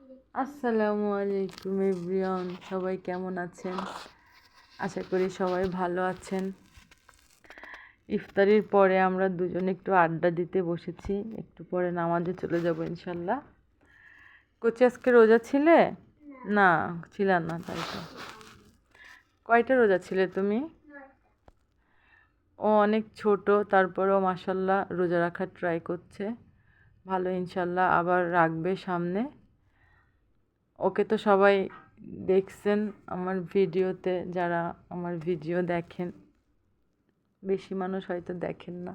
আসসালামু আলাইকুম এভরিওয়ান, সবাই কেমন আছেন? আশা করি সবাই ভালো আছেন। ইফতারির পরে আমরা দুজনে একটু আড্ডা দিতে বসেছি, একটু পরে নামাজে চলে যাব ইনশাল্লাহ। কোচি আজকে রোজা ছিলে? না ছিল না, তাই তো। কয়টা রোজা ছিলে তুমি? ও অনেক ছোট, তারপরেও মাশাল্লাহ রোজা রাখার ট্রাই করছে। ভালো, ইনশাল্লাহ আবার রাখবে সামনে। ওকে তো সবাই দেখছেন আমার ভিডিওতে, যারা আমার ভিডিও দেখেন। বেশি মানুষ হয়তো দেখেন না।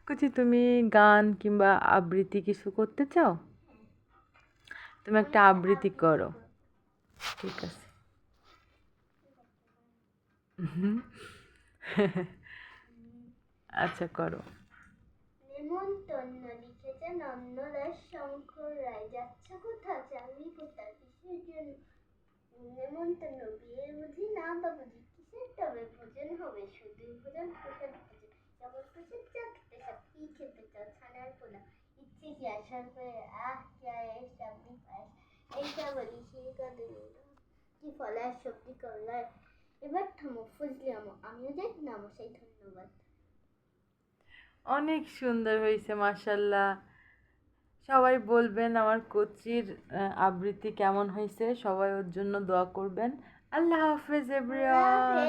কুচি, তুমি গান কিংবা আবৃত্তি কিছু করতে চাও? তুমি একটা আবৃত্তি করো, ঠিক আছে? আচ্ছা, করো। নেমন্তন্ন লিখেছেন অন্নদাস শঙ্কর রায়। যাচ্ছ কোথা, চাকরি কোথা, কিসের জন্য নেমন্তন্ন? বিয়ের বুঝি না বাবুজি, কিসের তবে ভোজন হবে? শুধু ভোজন, প্রসাদ ভোজন। কেমন প্রসাদ চাও, খেতে চাও, কি খেতে চাও? ছানার পোলা, ইচ্ছে কি আসার করে? আহ क्या है সাবনি পায়েস, এইটা বলি শিরিকা দেবো কি ফল আর সবজি করলার। এবার থামো, ফজলি আমো, আমিও যাই নামো, সেই ধন্যবাদ। অনেক সুন্দর হয়েছে মাশাল্লাহ। সবাই বলবেন আমার কোচির আবৃত্তি কেমন হয়েছে, সবাই ওর জন্য দোয়া করবেন। আল্লাহ হাফেজ এভরিওয়ান।